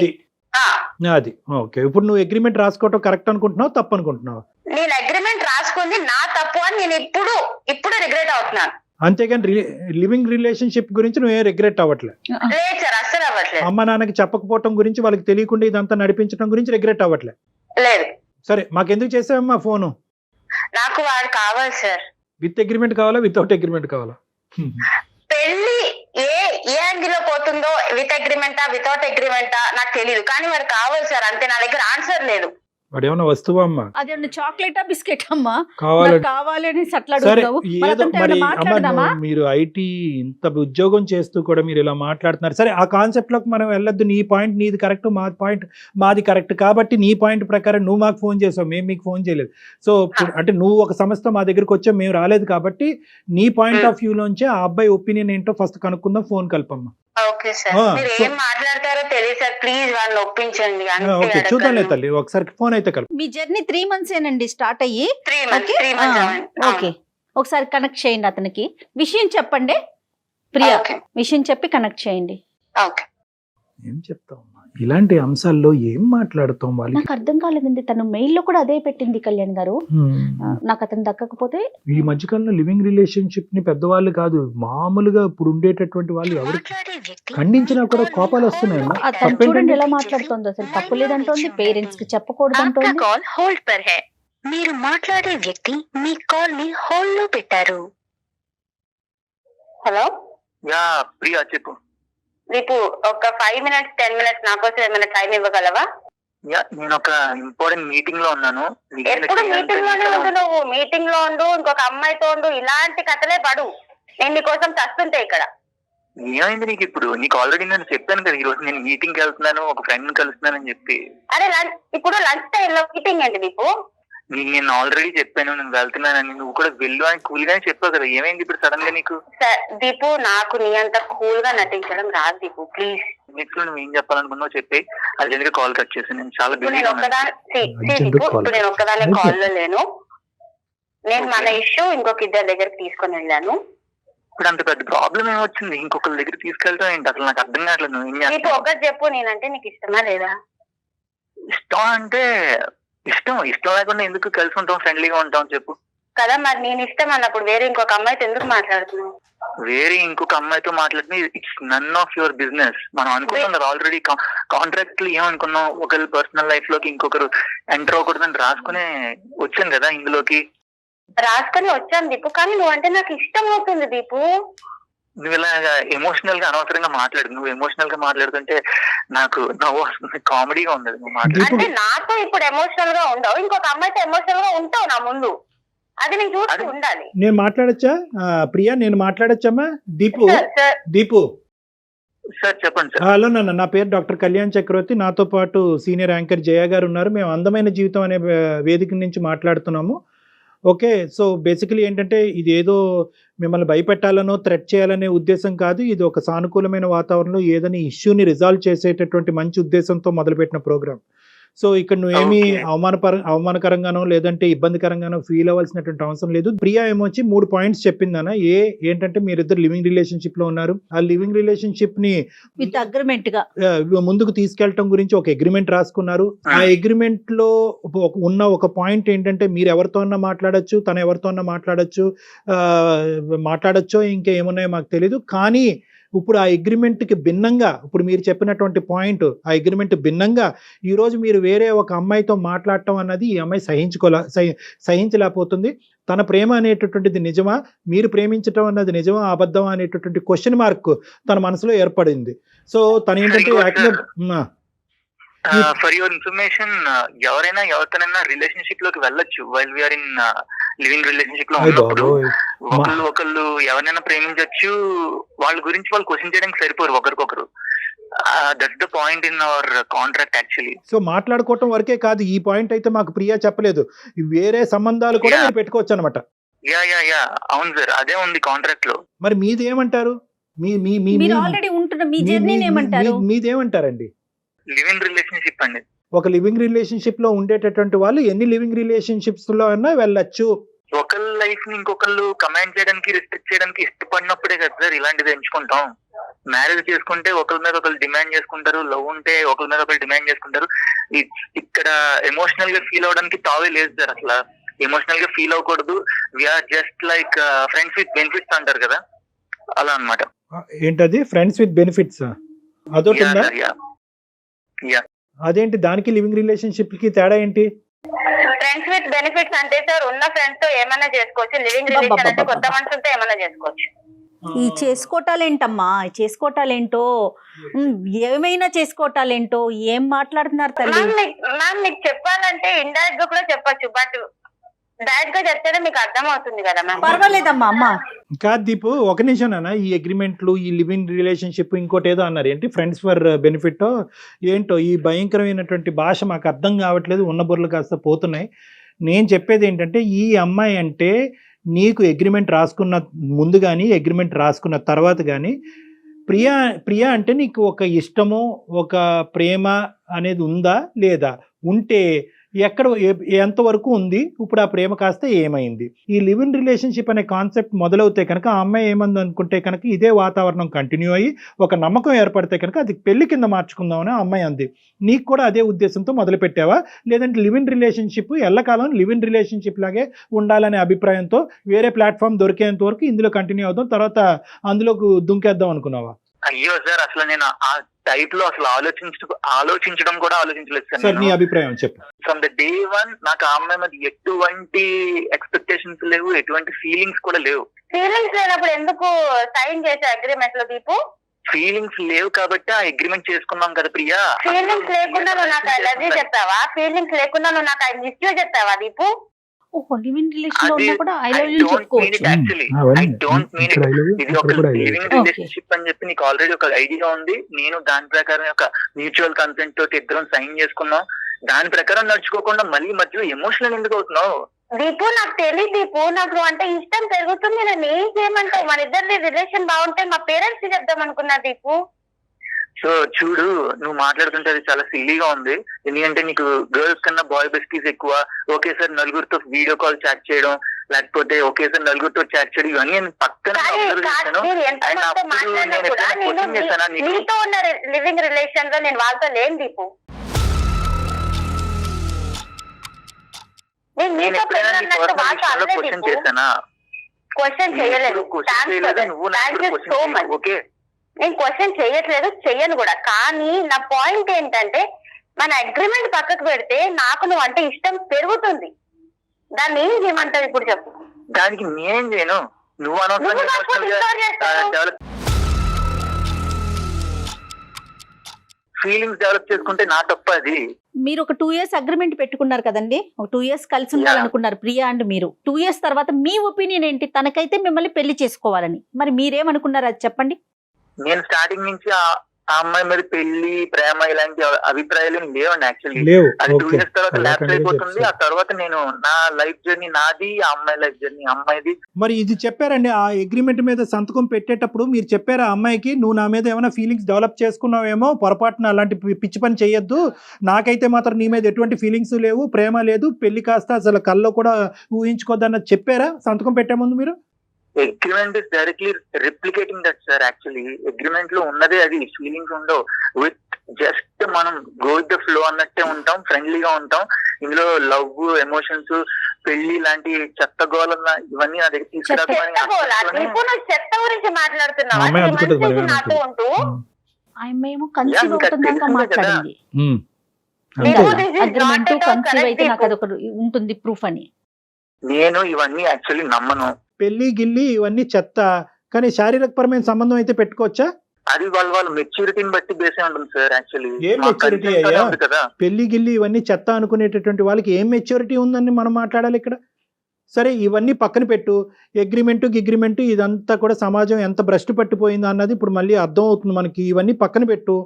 అది ఓకే. ఇప్పుడు నువ్వు అగ్రిమెంట్ రాసుకోవటం కరెక్ట్ అనుకుంటున్నావు, తప్పు అనుకుంటున్నావు? నేను అగ్రిమెంట్ రాసుకుంది నా తప్పు అని నేను ఇప్పుడు రిగ్రెట్ అవుతున్నాను. అంతేగాని లివింగ్ రిలేషన్షిప్ గురించి నువ్వే రిగ్రెట్ అవ్వట్లేదు? లేదు సార్, అస్సలు అవ్వట్లేదు. అమ్మ నాన్నకి చెప్పకపోవటం గురించి, వాళ్ళకి తెలియకుండా ఇదంతా నడిపించడం గురించి రిగ్రెట్ అవ్వట్లేదు? లేదు. సరే మాకెందుకు చేసావమ్మా ఫోను? నాకు వాడు కావాలి సార్. విత్ అగ్రిమెంట్ కావాలా, వితౌట్ అగ్రిమెంట్ కావాలా? పెళ్లి ఏ యాంగిల్ లో పోతుందో, విత్ అగ్రిమెంటా వితౌట్ అగ్రిమెంటా నాకు తెలియదు, కానీ వాడు కావాలి సార్, అంతే. నా దగ్గర ఆన్సర్ లేదు. వాడు ఏమన్నా వస్తువా అమ్మా? అదేమన్నా చాక్లెటా బిస్కెట్ అమ్మా? కావాలి అని మీరు ఐటీ ఇంత ఉద్యోగం చేస్తూ కూడా మీరు ఇలా మాట్లాడుతున్నారు. సరే ఆ కాన్సెప్ట్ లోకి మనం వెళ్ళొద్దు. నీ పాయింట్ నీది కరెక్ట్, మా పాయింట్ మాది కరెక్ట్. కాబట్టి నీ పాయింట్ ప్రకారం నువ్వు మాకు ఫోన్ చేసావు, మేము మీకు ఫోన్ చేయలేదు. సో అంటే నువ్వు ఒక సంస్థ మా దగ్గరకు వచ్చావు, మేము రాలేదు. కాబట్టి నీ పాయింట్ ఆఫ్ వ్యూ లోంచి ఆ అబ్బాయి ఒపీనియన్ ఏంటో ఫస్ట్ కనుక్కుందాం. ఫోన్ కలపమ్మా. ఓకే సార్, మీరు ఏం మాట్లాడతారో తెలియదు సార్, ప్లీజ్ వాళ్ళని ఒప్పించండి. ఓకే చూద్దాంలే తల్లి, ఒకసారి ఫోన్ అయితే కలుపు. మీ జర్నీ 3 months ఏనండి స్టార్ట్ అయ్యి? 3 months. ఓకే, ఒకసారి కనెక్ట్ చేయండి అతనికి, విషయం చెప్పండి ప్రియా, విషయం చెప్పి కనెక్ట్ చేయండి. ఏం చెప్తావు ఇలాంటి అంశాల్లో, ఏం మాట్లాడుతాం? నాకు అర్థం కాలేదండి, తను మెయిల్ లో కూడా అదే పెట్టింది కళ్యాణ్ గారు. నాకు అతను దక్కకపోతే ఈ మధ్యకాలంలో లివింగ్ రిలేషన్షిప్ ని పెద్దవాళ్ళు కాదు, మామూలుగా ఇప్పుడు ఉండేటటువంటి వాళ్ళు ఎవరు ఖండించినా కూడా కోపాలు వస్తున్నాయి. చూడండి ఎలా మాట్లాడుతోంది, అసలు తప్పు లేదంటోంది, పేరెంట్స్ కి చెప్పకూడదు అంటోంది. మీరు మాట్లాడే వ్యక్తి మీ కాల్ ని హోల్డ్ లో పెట్టారు. హలో ప్రియా చెప్పు. రేపు ఒక 5 minutes 10 minutes నా కోసం ఏమైనా టైం ఇవ్వగలవా? నేను ఒక ఇంపార్టెంట్ మీటింగ్ లో ఉన్నాను. ఎప్పుడు మీటింగ్ లోనే ఉండు, నువ్వు మీటింగ్ లో ఉండు, ఇంకొక అమ్మాయితో ఉండు, ఇలాంటి కథలే పడు. నేను నీకోసం చస్తుంటే ఇక్కడ. ఏమైంది నీకు ఇప్పుడు? నీకు ఆల్రెడీ నేను చెప్పాను కదా, ఈ రోజు నేను మీటింగ్ కి వెళ్తున్నాను, ఒక ఫ్రెండ్ ని కలుస్తున్నానని చెప్పి. అరే ఇప్పుడు లంచ్ టైం లో మీటింగ్ ఏంటి నీకు? నేను ఆల్రెడీ చెప్పాను నేను వెళ్తున్నానని, నువ్వు కూడా వెళ్ళు అని కూల్ గానే చెప్పావు కదా, ఏమైంది ఇప్పుడు సడన్ గా నీకు? దీపు, నాకు నీ అంత కూల్ గా నటించడం రాదు దీపు, ప్లీజ్. నెక్స్ట్ నువ్వు ఏం చెప్పాలనుకున్నావు చెప్పి అర్జెంట్ గా కాల్ కట్ చేసి. నేను చాలా ఇప్పుడు నేను ఒక్కదానే కాల్ లో లేను. నేను మన ఇష్యూ ఇంకొక ఇద్దరి దగ్గరికి తీసుకొని వెళ్ళాను. ఇప్పుడు అంత పెద్ద ప్రాబ్లం ఏమొచ్చింది? ఇంకొకరి దగ్గర తీసుకెళ్తావు ఏంటి? అసలు నాకు అర్థం కావట్లేదు. నువ్వు ఏం చేస్తావు? ఒకటి చెప్పు, నేనంటే నీకు ఇష్టమా లేదా? ఇష్టం అంటే ఇష్టం లేకుండా ఎందుకు కలిసి ఉంటాం, ఫ్రెండ్లీగా ఉంటాం చెప్పు కదా. మరి నేను ఇష్టం అన్నప్పుడు వేరే ఇంకొక అమ్మాయితో ఎందుకు మాట్లాడుతున్నావు? వేరే ఇంకొక అమ్మాయితో మాట్లాడితే it's none of your business. మనం అనుకున్నాం కదా ఆల్రెడీ కాంట్రాక్ట్ లో ఏమనుకున్నాం, ఒకరి పర్సనల్ లైఫ్ లోకి ఇంకొకరు ఎంటర్ అవ్వకూడదని రాసుకునే వచ్చాను కదా ఇందులోకి. రాసుకొని వచ్చాను దీపు, కానీ నువ్వు అంటే నాకు ఇష్టం అవుతుంది దీపు. నువ్వు ఇలా ఎమోషనల్ గా అనవసరంగా మాట్లాడు. నువ్వు ఎమోషనల్ గా మాట్లాడుతుంటే నాకు నవ్వు వస్తుంది, కామెడీగా ఉండదు నువ్వు మాట్లాడు. అంటే నాతో ఇప్పుడు ఎమోషనల్ గా ఉండవు, ఇంకొక అమ్మాయితో ఎమోషనల్ గా ఉంటావు నా ముందు, అది నేను చూస్తూ ఉండాలి. నేను మాట్లాడచ్చా ప్రియా? నేను మాట్లాడచ్చమ్మా? దీపు సార్ చెప్పండి సార్. హలో నాన్న, నా పేరు డాక్టర్ కళ్యాణ్ చక్రవర్తి. నాతో పాటు సీనియర్ యాంకర్ జయ గారు ఉన్నారు. మేము అందమైన జీవితం అనే వేదిక నుంచి మాట్లాడుతున్నాము. ఓకే, సో బేసికలీ ఏంటంటే ఇది ఏదో మిమ్మల్ని భయపెట్టాలనో థ్రెట్ చేయాలనే ఉద్దేశం కాదు. ఇది ఒక సానుకూలమైన వాతావరణంలో ఏదైనా ఇష్యూని రిజాల్వ్ చేసేటటువంటి మంచి ఉద్దేశంతో మొదలుపెట్టిన ప్రోగ్రామ్. సో ఇక్కడ నువ్వేమి అవమానకరంగానో లేదంటే ఇబ్బందికరంగానో ఫీల్ అవ్వాల్సినటువంటి అవసరం లేదు. ప్రియా ఏమొచ్చి 3 పాయింట్స్ చెప్పిందన్న. ఏంటంటే మీరిద్దరు లివింగ్ రిలేషన్షిప్ లో ఉన్నారు. ఆ లివింగ్ రిలేషన్షిప్ ని విత్ అగ్రిమెంట్ గా ముందుకు తీసుకెళ్లటం గురించి ఒక అగ్రిమెంట్ రాసుకున్నారు. ఆ అగ్రిమెంట్ లో ఉన్న ఒక పాయింట్ ఏంటంటే మీరు ఎవరితో అన్నా మాట్లాడొచ్చు, తను ఎవరితో అన్నా మాట్లాడచ్చో ఇంకా ఏమున్నాయో మాకు తెలీదు. కానీ ఇప్పుడు ఆ అగ్రిమెంట్కి భిన్నంగా, ఇప్పుడు మీరు చెప్పినటువంటి పాయింట్, ఆ అగ్రిమెంట్ భిన్నంగా ఈరోజు మీరు వేరే ఒక అమ్మాయితో మాట్లాడటం అన్నది ఈ అమ్మాయి సహించలేకపోతుంది. తన ప్రేమ అనేటటువంటిది నిజమా, మీరు ప్రేమించటం అన్నది నిజమా అబద్ధమా అనేటటువంటి క్వశ్చన్ మార్క్ తన మనసులో ఏర్పడింది. సో తను ఏంటంటే ఫర్ యువర్ ఇన్ఫర్మేషన్, ఎవరైనా ఎవరితోనైనా రిలేషన్షిప్ లోకి వెళ్ళొచ్చు while we're in living relationship లో ఉన్నప్పుడు. ఒకళ్ళు ఎవరైనా ప్రేమించవచ్చు, వాళ్ళ గురించి వాళ్ళు క్వశ్చన్ చేయడానికి సరిపోరు ఒకరికొకరు. That's the point in our contract actually. So మాట్లాడుకోవటం వరకే కాదు, ఈ పాయింట్ అయితే మాకు ప్రియా చెప్పలేదు, వేరే సంబంధాలు కూడా మీరు పెట్టుకోవచ్చు అనమాట. యా అవును సార్, అదే ఉంది కాంట్రాక్ట్ లో. మరి మీదేమంటారు? ఆల్రెడీ ఉంటున్న మీ జర్నీ ఏమంటారు? మీదేమంటారండి? లివింగ్ రిలేషన్షిప్ అండి. ఒక లివింగ్ రిలేషన్షిప్ లో ఉండేటటువంటి వాళ్ళు ఎన్ని లివింగ్ రిలేషన్షిప్స్ లో అయినా వెళ్ళొచ్చు. ఒకళ్ళ లైఫ్ ని ఇంకొకళ్ళు కమాండ్ చేయడానికి, రిస్ట్రిక్ట్ చేయడానికి ఇష్టపడినప్పుడే కదా సార్ ఇలాంటిది ఎంచుకుంటాం. మ్యారేజ్ చేసుకుంటే ఒకరి మీద ఒకరు డిమాండ్ చేసుకుంటారు, లవ్ ఉంటే ఒకరి మీద ఒకరు డిమాండ్ చేసుకుంటారు. ఇక్కడ ఎమోషనల్ గా ఫీల్ అవడానికి తావే లేదు సార్. అసలు ఎమోషనల్ గా ఫీల్ అవ్వకూడదు. We're just like friends with benefits అంటారు కదా, అలా అన్నమాట. ఏంటది ఫ్రెండ్స్ విత్ బెనిఫిట్స్? అదొకటి. అదేంటి, దానికి లివింగ్ రిలేషన్షిప్ కి తేడా ఏంటి? ఫ్రెండ్స్ విత్ బెనిఫిట్స్ అంటే సార్ ఉన్న ఫ్రెండ్స్ తో ఏమైనా చేసుకోవచ్చు. లివింగ్ రిలేషన్ అంటే కొత్త మనుషులతో ఏమైనా చేసుకోవచ్చు. ఈ చేసుకోవటాలేంటమ్మా, చేసుకోవటాలేంటో, ఏమైనా చేసుకోవటాలేంటో, ఏం మాట్లాడుతున్నారు తల్లి? మ్యామ్ మీకు చెప్పాలంటే ఇండైరెక్ట్ గా కూడా చెప్పొచ్చు, బట్ డైరెక్ట్ గా చెప్తేనే మీకు అర్థం అవుతుంది కదా మ్యామ్. పర్వాలేదమ్మా. అమ్మా కాదు దీపు, ఒక నిమిషం నాన్న. ఈ అగ్రిమెంట్లు, ఈ లివింగ్ రిలేషన్షిప్, ఇంకోటి ఏదో అన్నారు ఏంటి, ఫ్రెండ్స్ ఫర్ బెనిఫిట్ ఏంటో, ఈ భయంకరమైనటువంటి భాష మాకు అర్థం కావట్లేదు. ఉన్న బుర్రలు కాస్త పోతున్నాయి. నేను చెప్పేది ఏంటంటే, ఈ అమ్మాయి అంటే నీకు అగ్రిమెంట్ రాసుకున్న ముందు కానీ అగ్రిమెంట్ రాసుకున్న తర్వాత కానీ ప్రియా అంటే నీకు ఒక ఇష్టము, ఒక ప్రేమ అనేది ఉందా లేదా? ఉంటే ఎక్కడ, ఎంతవరకు ఉంది? ఇప్పుడు ఆ ప్రేమ కాస్త ఏమైంది? ఈ లివ్ ఇన్ రిలేషన్షిప్ అనే కాన్సెప్ట్ మొదలవుతే కనుక ఆ అమ్మాయి ఏమంది అనుకుంటే కనుక ఇదే వాతావరణం కంటిన్యూ అయ్యి ఒక నమ్మకం ఏర్పడితే కనుక అది పెళ్లి కింద మార్చుకుందామని ఆ అమ్మాయి అంది. నీకు కూడా అదే ఉద్దేశంతో మొదలు పెట్టావా, లేదంటే లివ్ ఇన్ రిలేషన్షిప్ ఎల్లకాలం లివ్ ఇన్ రిలేషన్షిప్ లాగే ఉండాలనే అభిప్రాయంతో వేరే ప్లాట్ఫామ్ దొరికేంత వరకు ఇందులో కంటిన్యూ అవుతాం, తర్వాత అందులోకి దుంకేద్దాం అనుకున్నావా? అయ్యో సార్, అసలు నేను ఆ టైప్ లో అసలు ఆలోచించడం కూడా ఆలోచించలేదు సార్. నీ అభిప్రాయం చెప్పు. ఫ్రమ్ ద డే వన్ నాకు ఆ అమ్మాయి మీద ఎటువంటి ఎక్స్పెక్టేషన్స్ లేవు, ఎటువంటి ఫీలింగ్స్ కూడా లేవు. ఫీలింగ్స్ లేనప్పుడు ఎందుకు సైన్ చేసే అగ్రిమెంట్ లో దీపు? ఫీలింగ్స్ లేవు కాబట్టి ఆ అగ్రిమెంట్ చేసుకున్నాం కదా ప్రియా. ఫీలింగ్స్ లేకుండా నువ్వు నాకు ఐ లవ్ యూ చెప్పావా? ఫీలింగ్స్ లేకుండా నువ్వు నాకు ఐ మిస్ యూ చెప్పావా దీపు? లివింగ్ రిలేషన్ లో ఉన్నా కూడా ఐ లవ్ యూ చెప్పుకోవచ్చు. I don't mean it. ఇది ఒక లివింగ్ రిలేషన్షిప్ అని చెప్పి నీకు ఆల్రెడీ ఒక ఐడియా ఉంది. నేను దాని ప్రకారం ఒక మ్యూచువల్ కన్సెంట్ తోటి ఇద్దరం సైన్ చేసుకున్నాం. దాని ప్రకారం నడుచుకోకుండా మళ్ళీ మధ్యలో ఎమోషనల్ ఎందుకు అవుతున్నావు? దీపు నాకు తెలియదు దీపు, నాకు అంటే ఇష్టం పెరుగుతుంది. నేను ఏం చేయమంటావు? మన ఇద్దరి రిలేషన్ బాగుంటే మా పేరెంట్స్ కి చెప్దాం అనుకున్నా దీపు. సో చూడు, నువ్వు మాట్లాడుతుంటే అది చాలా సిల్లీగా ఉంది. ఎందుకంటే నీకు గర్ల్స్ కన్నా బాయ్ బెస్టీస్ ఎక్కువ. ఓకే సార్, నలుగురితో వీడియో కాల్ చాట్ చేయడం, లేకపోతే ఓకే సార్ నలుగురితో చాట్ చేయడం, ఇవన్నీ పక్కన నీతో ఉన్న లివింగ్ రిలేషన్ లో నేను వాళ్ళతో లేను దీపు. క్వశ్చన్ చేయలేదు, నేను క్వశ్చన్ చేయట్లేదు, చెయ్యను కూడా. కానీ నా పాయింట్ ఏంటంటే, మన అగ్రిమెంట్ పక్కకు పెడితే నాకు నువ్వు అంటే ఇష్టం పెరుగుతుంది. దాన్ని ఏం చేయమంటావు ఇప్పుడు చెప్పు? దానికి నేనేం చేయను, నువ్వు ఫీలింగ్స్ డెవలప్ చేసుకుంటే నా తప్ప అది. మీరు ఒక 2 years అగ్రిమెంట్ పెట్టుకున్నారు కదండి, ఒక 2 years కలిసి ఉండాలనుకున్నారు ప్రియా అండ్ మీరు. 2 years తర్వాత మీ ఒపీనియన్ ఏంటి? తనకైతే మిమ్మల్ని పెళ్లి చేసుకోవాలని, మరి మీరేమనుకున్నారు అది చెప్పండి. నేను స్టార్టింగ్ నుంచి ఆ అమ్మాయి మీద పెళ్లి ప్రేమ ఇలాంటి అభిప్రాయాలు లేవండి యాక్చువల్లీ. లేవు. అది 2 ఓకే. years తర్వాత ల్యాప్స్ అలాగే అయిపోతుంది. ఆ చెప్తారు. తర్వాత నేను నా లైఫ్ జర్నీ నాది, ఆ అమ్మాయి లైఫ్ జర్నీ అమ్మాయిది. మరి ఇది చెప్పారండి, ఆ అగ్రిమెంట్ మీద సంతకం పెట్టేటప్పుడు మీరు చెప్పారా ఆ అమ్మాయికి, నువ్వు నా మీద ఏమైనా ఫీలింగ్స్ డెవలప్ చేసుకున్నావేమో, పొరపాటున అలాంటి పిచ్చి పని చేయొద్దు, నాకైతే మాత్రం నీ మీద ఎటువంటి ఫీలింగ్స్ లేవు, ప్రేమ లేదు, పెళ్లి కాస్త అసలు కల్లో కూడా ఊహించుకోద్దన్న చెప్పారా సంతకం పెట్టే ముందు మీరు? Agreement is directly replicating that sir. Actually agreement లో ఉన్నదే అది. ఫీలింగ్స్ ఉండవు. విత్ జస్ట్ మనం గో విత్ ద ఫ్లో అన్నట్టే ఉంటాం, ఫ్రెండ్లీగా ఉంటాం. ఇందులో లవ్, ఎమోషన్స్, పెళ్లి లాంటి చెత్త గోళ ఇవన్నీ నా దగ్గర చెత్త గోల. నీకు నువ్వు చెత్త గురించి మాట్లాడుతున్నావా? అమ్మాయి 3 అనుకుంటుంది months నుంచి మరి నాతో ఉంటూ మేము కన్సీవ్ ఇంకా అవుతున్నాక తెలిసిందే మాట్లాడింది ఉమ్. నీకు అంతే. this is not agreement at all conceive correct అయితే నాకు people. అదొకటి ఉంటుంది ప్రూఫ్ అని. నేను ఇవన్నీ యాక్చువల్లీ నమ్మను. పెళ్లి గిల్లి ఇవన్నీ చెత్త, కానీ శారీరకపరమైన సంబంధం అయితే పెట్టుకోవచ్చా? అది వాళ్ళ మెచ్యూరిటీని బట్టి బేసే ఉంటుంది సార్. యాక్చువల్లీ ఏం maturity అయ్యా? కదా. పెళ్లి గిల్లి ఇవన్నీ చెత్త అనుకునేటటువంటి వాళ్ళకి ఏం మెచ్యూరిటీ ఉందని మనం మాట్లాడాలి ఇక్కడ. సరే ఇవన్నీ పక్కన పెట్టు, గిగ్రిమెంటు ఇదంతా కూడా సమాజం ఎంత భ్రష్టు పట్టిపోయిందో అన్నది ఇప్పుడు మళ్ళీ అర్థం అవుతుంది మనకి. ఇవన్నీ పక్కన పెట్టు.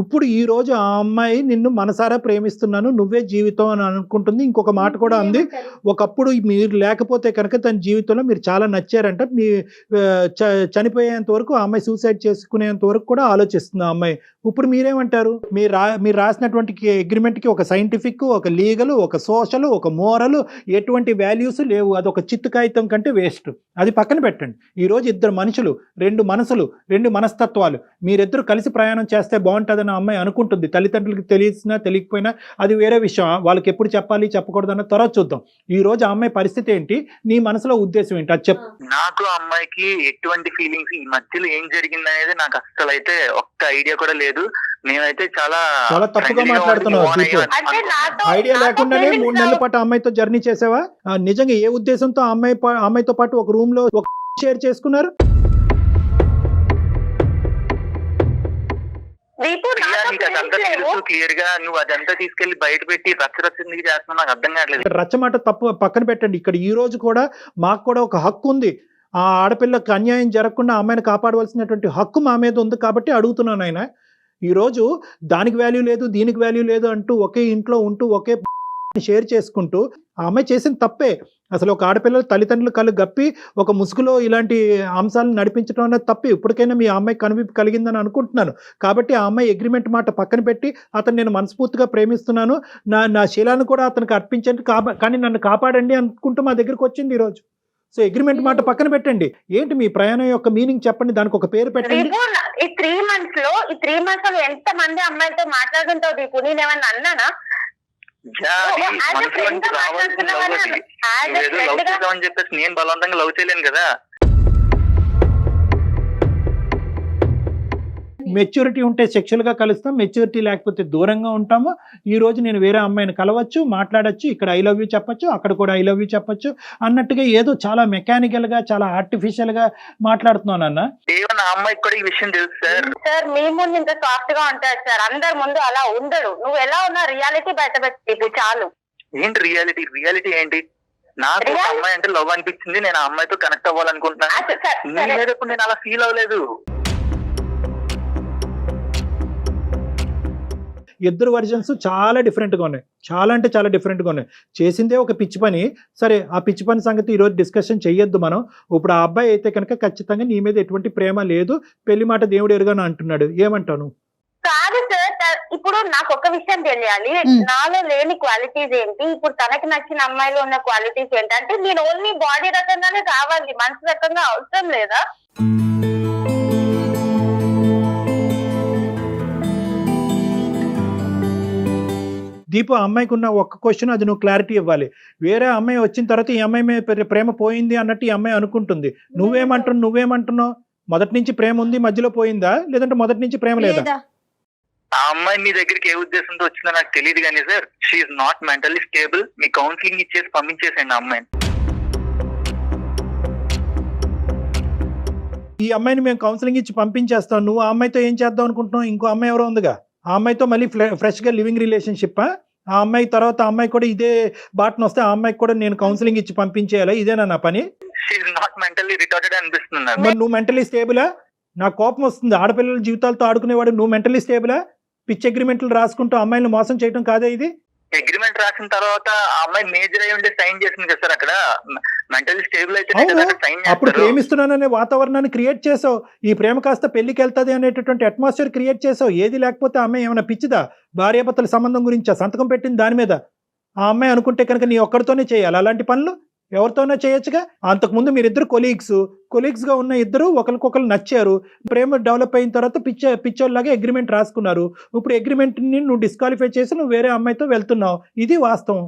ఇప్పుడు ఈ రోజు ఆ అమ్మాయి నిన్ను మనసారా ప్రేమిస్తున్నాను, నువ్వే జీవితం అని అనుకుంటుంది. ఇంకొక మాట కూడా అంది, ఒకప్పుడు మీరు లేకపోతే కనుక తన జీవితంలో మీరు చాలా నచ్చారంట, మీ చనిపోయేంత వరకు ఆ అమ్మాయి సూసైడ్ చేసుకునేంత వరకు కూడా ఆలోచిస్తుంది ఆ అమ్మాయి. ఇప్పుడు మీరేమంటారు? మీరు రాసినటువంటి అగ్రిమెంట్కి ఒక సైంటిఫిక్, ఒక లీగల్, ఒక సోషల్, ఒక మోరల్, ఎటువంటి వాల్యూస్ లేవు. అది ఒక చిత్తు కాగితం కంటే వేస్ట్. అది పక్కన పెట్టండి. ఈరోజు 2 మనుషులు, 2 మనసులు, 2 మనస్తత్వాలు, మీరిద్దరు కలిసి ప్రయాణం చేస్తే బాగుంటుందని ఆ అమ్మాయి అనుకుంటుంది. తల్లిదండ్రులకు తెలిసినా తెలియకపోయినా అది వేరే విషయం. వాళ్ళకి ఎప్పుడు చెప్పాలి చెప్పకూడదన్న తర్వాత చూద్దాం. ఈ రోజు ఆ అమ్మాయి పరిస్థితి ఏంటి, నీ మనసులో ఉద్దేశం ఏంటి అది చెప్పు. నాకు అమ్మాయికి ఎటువంటి ఫీలింగ్స్, ఈ మధ్యలో ఏం జరిగింది అనేది నాకు అస్సలు అయితే ఒక్క ఐడియా కూడా లేదు. నేనైతే చాలా తప్పుగా మాట్లాడుతున్నావు. అంటే నాతో ఐడియా లేకుండానే 3 నెలల పాటు అమ్మాయితో జర్నీ చేసావా? నిజంగా ఏ ఉద్దేశంతో అమ్మాయితో పాటు ఒక రూమ్ లో ఒక షేర్ చేసుకున్నారు? దీపు నాతో అదంతా feelings లేవు. తెలుసు క్లియర్ గా. నువ్వు అదంతా తీసుకెళ్లి బయట పెట్టి రచ్చరచ్చింది చేస్తున్నావు, నాకు అర్థం కావట్లేదు. రచ్చమాట తప్పు పక్కన పెట్టండి. ఇక్కడ ఈ రోజు కూడా మాకు కూడా ఒక హక్కు ఉంది. ఆ ఆడపిల్లకి అన్యాయం జరగకుండా అమ్మాయిని కాపాడవలసినటువంటి హక్కు మా మీద ఉంది కాబట్టి అడుగుతున్నాను. ఆయన ఈరోజు దానికి వాల్యూ లేదు, దీనికి వాల్యూ లేదు అంటూ ఒకే ఇంట్లో ఉంటూ ఒకే షేర్ చేసుకుంటూ ఆ అమ్మాయి చేసిన తప్పే. అసలు ఒక ఆడపిల్లలు తల్లిదండ్రులు కళ్ళు గప్పి ఒక ముసుగులో ఇలాంటి అంశాలను నడిపించడం అనేది తప్పే. ఇప్పటికైనా మీ అమ్మాయి కనువిప్పు కలిగిందని అనుకుంటున్నాను. కాబట్టి ఆ అమ్మాయి అగ్రిమెంట్ మాట పక్కన పెట్టి, అతను నేను మనస్ఫూర్తిగా ప్రేమిస్తున్నాను, నా శీలాన్ని కూడా అతనికి అర్పించండి, కానీ నన్ను కాపాడండి అనుకుంటూ మా దగ్గరికి వచ్చింది ఈరోజు. సో అగ్రిమెంట్ మాట పక్కన పెట్టండి. ఏంటి మీ ప్రయాణం యొక్క మీనింగ్ చెప్పండి, దానికి ఒక పేరు పెట్టండి. దీపు ఈ 3 months లో ఎంత మంది అమ్మాయిలతో మాట్లాడుతుంటావు దీపు? నేనేమన్నా అన్నానా? అని చెప్పేసి నేను బలవంతంగా లవ్ చేయలేను కదా. మెచ్యూరిటీ ఉంటే సెక్షువల్గా కలుస్తాం, మెచ్యూరిటీ లేకపోతే దూరంగా ఉంటాము. ఈ రోజు నేను వేరే అమ్మాయిని కలవచ్చు, మాట్లాడచ్చు, ఇక్కడ ఐ లవ్ యూ చెప్పచ్చు, అక్కడ కూడా ఐ లవ్ యూ చెప్పచ్చు అన్నట్టుగా ఏదో చాలా మెకానికల్గా, చాలా ఆర్టిఫిషియల్గా మాట్లాడుతున్నాను అన్న. ఏమన్నా అమ్మాయికి కూడా ఈ విషయం తెలుసు సార్. సార్ మీ ముందు ఇంత సాఫ్ట్ గా ఉంటాడు సార్, అందరి ముందు అలా ఉండడు. నువ్వు ఎలా ఉన్నా రియాలిటీ బయట పెట్టి చాలు. ఏంటి రియాలిటీ? రియాలిటీ ఏంటి? నాకు ఒక అమ్మాయి అంటే లవ్ అనిపించింది, నేను ఆ అమ్మాయితో కనెక్ట్ అవ్వాలనుకుంటున్నాను. నీ మీద ఇప్పుడు నేను అలా ఫీల్ అవ్వలేదు. ఇద్దరు వర్జన్స్ చాలా డిఫరెంట్గా ఉన్నాయి, చాలా అంటే చాలా డిఫరెంట్గా ఉన్నాయి. చేసిందే ఒక పిచ్చి పని. సరే ఆ పిచ్చి పని సంగతి ఈరోజు డిస్కషన్ చెయ్యొద్దు మనం. ఇప్పుడు ఆ అబ్బాయి అయితే కనుక ఖచ్చితంగా నీ మీద ఎటువంటి ప్రేమ లేదు, పెళ్లి మాట దేవుడు ఎరుగాను అంటున్నాడు. ఏమంటాను? కాదు సార్, ఇప్పుడు నాకు ఒక విషయం తెలియాలి, నాలో లేని క్వాలిటీస్ ఏంటి, ఇప్పుడు తనకి నచ్చిన అమ్మాయిలో ఉన్న క్వాలిటీస్ ఏంటంటే నేను ఓన్లీ బాడీ రకంగానే కావాలి, మనసు రకంగా అవసరం లేదా? దీపు అమ్మాయికి ఉన్న ఒక్క క్వశ్చన్, అది నువ్వు క్లారిటీ ఇవ్వాలి. వేరే అమ్మాయి వచ్చిన తర్వాత ఈ అమ్మాయి మీద ప్రేమ పోయింది అన్నట్టు ఈ అమ్మాయి అనుకుంటుంది. నువ్వేమంటున్నావు? మొదటి నుంచి ప్రేమ ఉంది, మధ్యలో పోయిందా, లేదంటే మొదటి నుంచి ప్రేమ లేదా? ఆ అమ్మాయి మీ దగ్గరికి ఏ ఉద్దేశంతో వచ్చిందో నాకు తెలియదు కానీ sir, she's not mentally stable. మీ కౌన్సిలింగ్ ఇచ్చేసి పంపించేసేయండి ఆ అమ్మాయిని. ఈ అమ్మాయిని మేము కౌన్సిలింగ్ ఇచ్చి పంపించేస్తాం. నువ్వు ఆ అమ్మాయితో ఏం చేద్దాం అనుకుంటున్నావు? ఇంకో అమ్మాయి ఎవరో ఉందిగా, ఆ అమ్మాయితో మళ్ళీ ఫ్రెష్గా లివింగ్ రిలేషన్షిప్. ఆ అమ్మాయి తర్వాత ఆ అమ్మాయి కూడా ఇదే బాటను వస్తే ఆ అమ్మాయికి కూడా నేను కౌన్సిలింగ్ ఇచ్చి పంపించేయాలా? ఇదేనా నా పని? షీఈ్ నాట్ మెంటల్లీ రిటార్టెడ్ అనిపిస్తుంది. మరి నువ్వు మెంటలీ స్టేబులా? నాకు కోపం వస్తుంది. ఆడపిల్లల జీవితాలతో ఆడుకునేవాడు నువ్వు మెంటలీ స్టేబులా? పిచ్ అగ్రిమెంట్లు రాసుకుంటూ అమ్మాయిలను మోసం చేయడం కాదా ఇది? అగ్రిమెంట్ రాసిన తర్వాత ఆ అమ్మాయి మేజర్ అయి ఉండే సైన్ చేసింది కదా సార్. అక్కడ మెంటల్ స్టేబుల్ అయితే సైన్ అప్పుడు చేస్తారు. ప్రేమిస్తున్నాననే వాతావరణాన్ని క్రియేట్ చేసావు. ఈ ప్రేమ కాస్త పెళ్లికి వెళ్తుంది అనేటటువంటి అట్మాస్ఫియర్ క్రియేట్ చేసావు. ఏది లేకపోతే ఆ అమ్మాయి ఏమైనా పిచ్చిదా? భార్యాభర్తల సంబంధం గురించి సంతకం పెట్టింది దాని మీద. ఆ అమ్మాయి అనుకుంటే కనుక నీ ఒక్కడితోనే చేయాలి అలాంటి పనులు? ఎవరితోనే చేయొచ్చుగా. అంతకుముందు మీరిద్దరు కొలీగ్స్ గా ఉన్న ఇద్దరు ఒకరికొకరు నచ్చారు. ప్రేమ డెవలప్ అయిన తర్వాత పిచ్చోళ్ళలాగా అగ్రిమెంట్ రాసుకున్నారు. ఇప్పుడు అగ్రిమెంట్ ని నువ్వు డిస్క్వాలిఫై చేసి నువ్వు వేరే అమ్మాయితో వెళ్తున్నావు. ఇది వాస్తవం.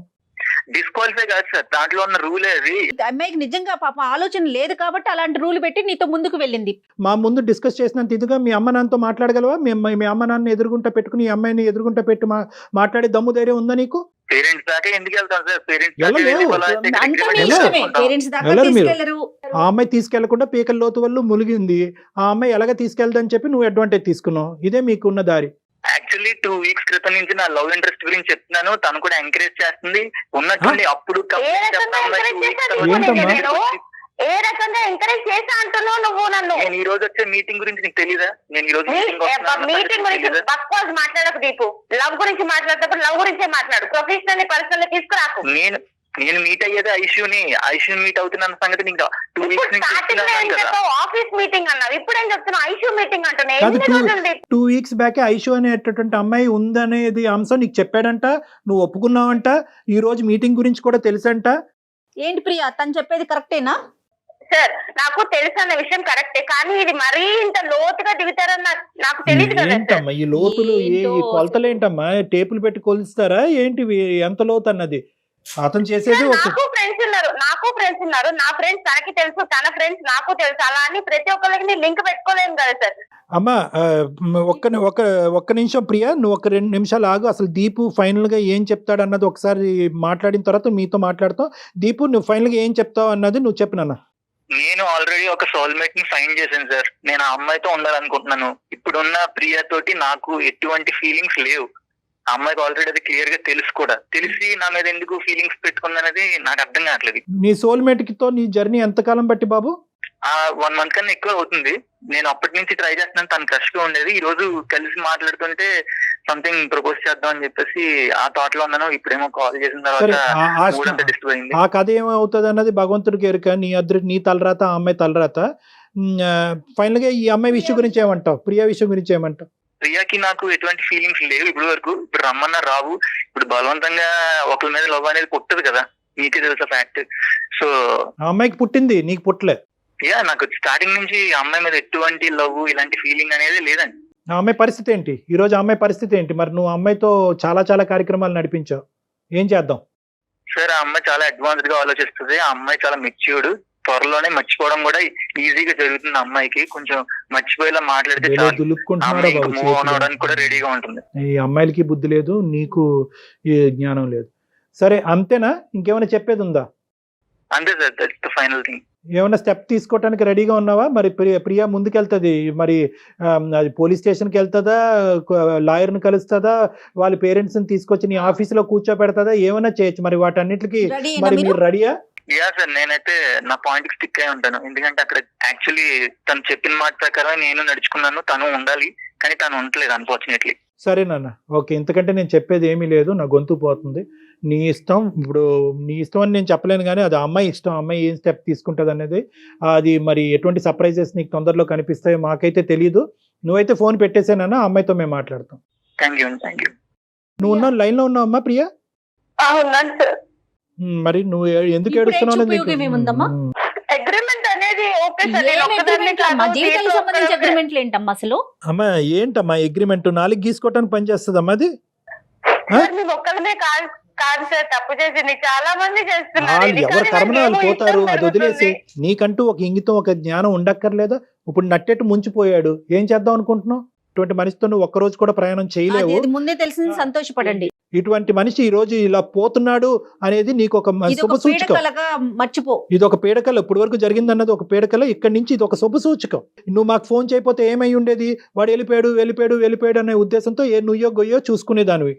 డిస్క్వాలిఫై కాదు సార్, దాంట్లో ఉన్న రూలే అది. అమ్మాయికి నిజంగా పాపం ఆలోచన లేదు కాబట్టి అలాంటి రూల్ పెట్టి నీతో ముందుకు వెళ్ళింది. మా ముందు డిస్కస్ చేసినంత ఇదిగా మీ అమ్మ నాన్నతో మాట్లాడగలవా? మీ అమ్మ నాన్న ఎదురుగుంటా పెట్టుకుని ఈ అమ్మాయిని ఎదురుగుంటా పెట్టి మాట్లాడే దమ్ము ధైర్యం ఉందా నీకు? పేరెంట్స్ దాకా ఎందుకు వెళ్తాం సార్? పేరెంట్స్ దాకా వెళ్ళరు మీరు. తీసుకెళ్లరు. ఆ అమ్మాయి తీసుకెళ్లకుండా పీకల లోతు వల్ల ములిగింది. ఆ అమ్మాయి ఎలాగ తీసుకెళ్దని చెప్పి నువ్వు అడ్వాంటేజ్ తీసుకున్నావు. ఇదే మీకున్న దారి. యాక్చువల్లీ 2 వీక్స్ క్రితం నుంచి నా లవ్ ఇంట్రెస్ట్ గురించి చెప్తున్నాను. తను కూడా ఎంకరేజ్ చేస్తుంది. ఉన్నట్టుండి అప్పుడు ఏ రకంగా ఎంకరేజ్ చేసా అంటున్నావు నువ్వు నన్ను? నేను ఈ రోజు వచ్చే మీటింగ్ గురించి నీకు తెలీదా? నేను ఈ రోజు మీటింగ్ గురించి బక్వాస్ మాట్లాడకు దీపు. లవ్ గురించి మాట్లాడేటప్పుడు లవ్ గురించే మాట్లాడు. ప్రొఫెషనల్ పర్సనల్ తీసుకురాకు. నేను మీట్ అయ్యేది ఐషు మీట్ అవుతున్న సంగతి నీకు 2 వీక్స్ నుంచి ఆఫీస్ మీటింగ్ అన్నావు, ఇప్పుడు ఏం చెప్తున్నావు? ఐషు మీటింగ్ అంటున్నా. 2 వీక్స్ బ్యాక్ ఐషు అనేటటువంటి అమ్మాయి ఉందనేది అంశం నీకు చెప్పాడంట, నువ్వు ఒప్పుకున్నావంట. ఈ రోజు మీటింగ్ గురించి కూడా తెలుసంట. ఏంటి ప్రియా తను చెప్పేది కరెక్టేనా? సార్ నాకు తెలుసు అన్న విషయం కరెక్టే, కానీ ఇది మరీ ఇంత లోతుగా దిగుతారని నాకు తెలియదు కదా. ఏంటమ్మా ఈ లోతులు? ఈ కొలతలు ఏంటమ్మా? టేపులు పెట్టి కొలుస్తారా ఏంటి? ఎంత లోతు అన్నది అతను చేసేది. నాకు ఫ్రెండ్స్ ఉన్నారు. నా ఫ్రెండ్స్ తనకి తెలుసు, తన ఫ్రెండ్స్ నాకు తెలుసు. అలా అని ప్రతి ఒక్కరికి లింక్ పెట్టుకోలేము కదా సార్. అమ్మా ఒక్క నిమిషం ప్రియా, నువ్వు ఒక 2 నిమిషాలు ఆగు. అసలు దీపు ఫైనల్ గా ఏం చెప్తాడు అన్నది ఒకసారి మాట్లాడిన తర్వాత మీతో మాట్లాడతాం. దీపు నువ్వు ఫైనల్ గా ఏం చెప్తావు అన్నది నువ్వు చెప్పు నాన్న. నేను ఆల్రెడీ ఒక సోల్మేట్ ని ఫైండ్ చేశాను సార్. నేను ఆ అమ్మాయితో ఉండాలనుకుంటున్నాను. ఇప్పుడున్న ప్రియా తోటి నాకు ఎటువంటి ఫీలింగ్స్ లేవు. ఆ అమ్మాయికి ఆల్రెడీ అది క్లియర్ గా తెలుసు కూడా. తెలిసి నా మీద ఎందుకు ఫీలింగ్స్ పెట్టుకుందనేది నాకు అర్థం కావట్లేదు. నీ సోల్మేట్ తో నీ జర్నీ ఎంతకాలం బట్టి బాబు? 1 మంత్ కన్నా ఎక్కువ అవుతుంది. నేను అప్పటి నుంచి ట్రై చేస్తున్నాను. తను క్రష్ గా ఉండేది. ఈ రోజు కలిసి మాట్లాడుతుంటే సంథింగ్ ప్రపోజ్ చేద్దాం అని చెప్పేసి ఆ థాట్ లో ఉన్నాను. ఇప్పుడేమో కాల్ చేసిన తర్వాత డిస్టర్బ్ అయింది. ఆ కథ ఏమవుతుంది అన్నది భగవంతుడికి ఎరుక. నీ తలరాత, ఆ అమ్మాయి తలరాత. ఫైనల్ గా ఈ అమ్మాయి విషయం గురించి ఏమంటావు? ప్రియా విషయం గురించి ఏమంటావు? ప్రియాకి నాకు ఎటువంటి ఫీలింగ్స్ లేవు ఇప్పుడు వరకు. ఇప్పుడు రమ్మన్నా రావు. ఇప్పుడు బలవంతంగా ఒకరి మీద లవ్ అనేది పుట్టదు కదా, నీకే తెలుసా ఫ్యాక్ట్. సో ఆ అమ్మాయికి పుట్టింది, నీకు పుట్టలే. నాకు స్టార్టింగ్ నుంచి ఆ అమ్మాయి మీద ఎటువంటి లవ్ ఇలాంటి ఫీలింగ్ అనేది లేదండి. ఆ అమ్మాయి పరిస్థితి ఏంటి ఈ రోజు? ఆ అమ్మాయి పరిస్థితి ఏంటి? మరి నువ్వు అమ్మాయితో చాలా కార్యక్రమాలు నడిపించావు, ఏం చేద్దాం? సార్ ఆ అమ్మాయి చాలా అడ్వాన్స్డ్ గా ఆలోచిస్తుంది. ఆ అమ్మాయి చాలా మెచ్యూర్డ్. త్వరలోనే మర్చిపోవడం కూడా ఈజీగా జరుగుతుంది. అమ్మాయికి కొంచెం మర్చిపోయేలా మాట్లాడితే మూవ్ ఆన్ అవడానికి కూడా రెడీగా ఉంటుంది. ఈ అమ్మాయిలకి బుద్ధి లేదు, నీకు ఈ జ్ఞానం లేదు. సరే అంతేనా? ఇంకేమైనా చెప్పేది ఉందా? అంతే sir, that's the final thing. ఏమైనా స్టెప్ తీసుకోవడానికి రెడీగా ఉన్నావా? మరి ప్రియా ముందుకెళ్తుంది, మరి అది పోలీస్ స్టేషన్కి వెళ్తుందా, లాయర్ని కలుస్తుందా, వాళ్ళ పేరెంట్స్ ని తీసుకొచ్చి నీ ఆఫీసులో కూర్చోబెడతాదా? ఏమైనా చేయొచ్చు. మరి వాటన్నిటికి మరి మీరు రెడీయా? యా సార్, నేనైతే నా పాయింట్ కి స్టిక్ అయి ఉంటాను. ఎందుకంటే అక్కడ యాక్చువల్లీ తను చెప్పిన మాట ప్రకారం నేను నడుచుకున్నాను. తను ఉండాలి, కానీ తను ఉండలేదు అన్ఫార్చునేట్లీ. సరే నాన్న, ఓకే. ఇంతకంటే నేను చెప్పేది ఏమీ లేదు, నా గొంతు పోతుంది. నీ ఇష్టం. ఇప్పుడు నీ ఇష్టం అని నేను చెప్పలేను, కానీ అది అమ్మాయి ఇష్టం. అమ్మాయి ఏం స్టెప్ తీసుకుంటుంది అనేది, అది మరి ఎటువంటి సర్ప్రైజెస్ నీకు తొందరలో కనిపిస్తాయో మాకైతే తెలియదు. నువ్వైతే ఫోన్ పెట్టేసానన్నా, అమ్మాయితో మేము మాట్లాడతాం. Thank you. నువ్వు ఉన్న లైన్ లో ఉన్నావు అమ్మా ప్రియా? మరి నువ్వు ఎందుకు ఏడుస్తున్నావు? అగ్రిమెంట్ అనేది అసలు అమ్మా ఏంటమ్మా అగ్రిమెంట్? 4 గీసుకోవటానికి పనిచేస్తుందమ్మా అది? ఒక్కరినే కాదు సార్ తప్పు చేసింది, చాలా మంది చేస్తున్నారు. ఎవరు కర్మన వాళ్ళు పోతారు, అది వదిలేసి నీకంటూ ఒక ఇంగితం, ఒక జ్ఞానం ఉండక్కర్లేదా? ఇప్పుడు నట్టెట్టు ముంచిపోయాడు, ఏం చేద్దాం అనుకుంటున్నావు? ఇటువంటి మనిషితో నువ్వు ఒక్కరోజు కూడా ప్రయాణం చేయలేవు. ముందే తెలిసింది, సంతోషపడండి. ఇటువంటి మనిషి ఈ రోజు ఇలా పోతున్నాడు అనేది నీకు ఒక శుభ సూచకం. మర్చిపో, ఇది ఒక పీడకల. ఇప్పటి వరకు జరిగింది అన్నది ఒక పీడకల. ఇక్కడి నుంచి ఇది ఒక శుభ సూచకం. నువ్వు మాకు ఫోన్ చేయకపోతే ఏమై ఉండేది? వాడు వెళ్ళిపోయాడు అనే ఉద్దేశంతో నుయ్యో గొయ్యో చూసుకునేదానివి.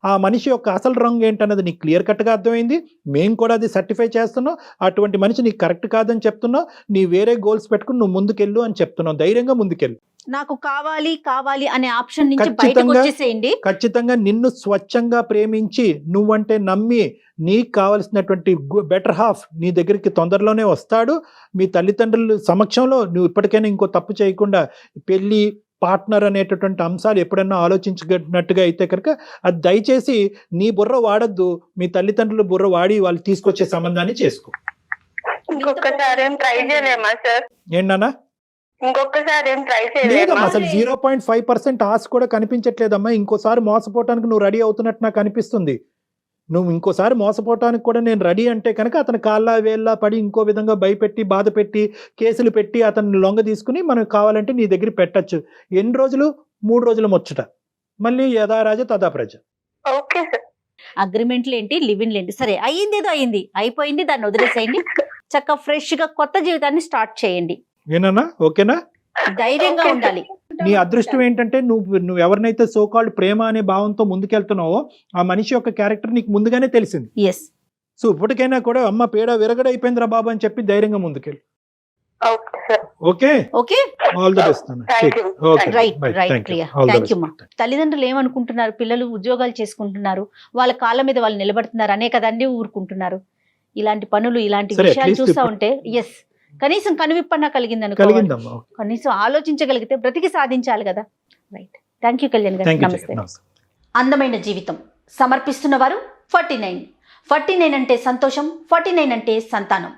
ఆ మనిషి యొక్క అసలు రంగు ఏంటన్నది నీకు క్లియర్ కట్గా అర్థమైంది. మేము కూడా అది సర్టిఫై చేస్తున్నాం. అటువంటి మనిషి నీకు కరెక్ట్ కాదని చెప్తున్నావు. నీ వేరే గోల్స్ పెట్టుకుని నువ్వు ముందుకెళ్ళు అని చెప్తున్నావు. ధైర్యంగా ముందుకెళ్ళు. నాకు కావాలి కావాలి అనే ఆప్షన్ నుంచి బయటకు వచ్చేసేయండి. ఖచ్చితంగా నిన్ను స్వచ్ఛంగా ప్రేమించి నువ్వంటే నమ్మి నీకు కావలసినటువంటి బెటర్ హాఫ్ నీ దగ్గరికి తొందరలోనే వస్తాడు. మీ తల్లిదండ్రుల సమక్షంలో నువ్వు ఇప్పటికైనా ఇంకో తప్పు చేయకుండా పెళ్లి పార్ట్నర్ అనేటటువంటి అంశాలు ఎప్పుడన్నా ఆలోచించినట్టుగా అయితే కనుక అది దయచేసి నీ బుర్ర వాడద్దు. మీ తల్లిదండ్రుల బుర్ర వాడి వాళ్ళు తీసుకొచ్చే సంబంధాన్ని చేసుకో. ఇంకొకసారి ఏం ట్రై చేయలేమా సార్? ఏంటన్నా? ఇంకొకసారి ఏం ట్రై లేదమ్మా, చేయలేమా? అసలు 0.5% ఆశ కూడా కనిపించట్లేదమ్మా. ఇంకోసారి మోసపోవటానికి నువ్వు రెడీ అవుతున్నట్టు నాకు అనిపిస్తుంది. నువ్వు ఇంకోసారి మోసపోవటానికి కూడా నేను రెడీ అంటే కనుక అతని కాళ్ళ వేళ్ళ పడి ఇంకో విధంగా భయపెట్టి బాధ పెట్టి కేసులు పెట్టి అతన్ని లొంగ తీసుకుని మనకు కావాలంటే నీ దగ్గర పెట్టచ్చు. ఎన్ని రోజులు? 3 రోజులు ముచ్చట. మళ్ళీ యథారాజ తథా ప్రజ. Okay sir. అగ్రిమెంట్లు ఏంటి, లివిన్లు ఏంటి, సరే అయ్యింది ఏదో అయింది, అయిపోయింది, దాన్ని వదిలేసేయండి. చక్కగా ఫ్రెష్ గా కొత్త జీవితాన్ని స్టార్ట్ చేయండి. ఏనన్నా? ఓకేనా? ధైర్యంగా ఉండాలి. నీ అదృష్టం ఏంటంటే నువ్వు ఎవరినైతే సోకాల్డ్ ప్రేమ అనే భావంతో ముందుకెళ్తున్నావో ఆ మనిషి యొక్క క్యారెక్టర్ నీకు ముందుగానే తెలిసింది. ఎస్. సో ఇప్పటికైనా కూడా అమ్మ పేడ విరగడైపోయిందిరా బాబు అని చెప్పి ధైర్యంగా ముందుకెళ్ళి. Okay okay, all the best. Right right Priya, thank you మా. తల్లిదండ్రులు ఏమనుకుంటున్నారు? పిల్లలు ఉద్యోగాలు చేసుకుంటున్నారు, వాళ్ళ కాళ్ళ మీద వాళ్ళు నిలబడుతున్నారు అనే కదండి ఊరుకుంటున్నారు. ఇలాంటి పనులు ఇలాంటి విషయాలు చూస్తా ఉంటే ఎస్ కనీసం కనువిప్పన్నా కలిగింది అనుకో, కనీసం ఆలోచించగలిగితే బ్రతికి సాధించాలి కదా. రైట్, థ్యాంక్ యూ కళ్యాణ్ గారు. నమస్తే. అందమైన జీవితం సమర్పిస్తున్న వారు 49 అంటే సంతోషం, 49 అంటే సంతానం.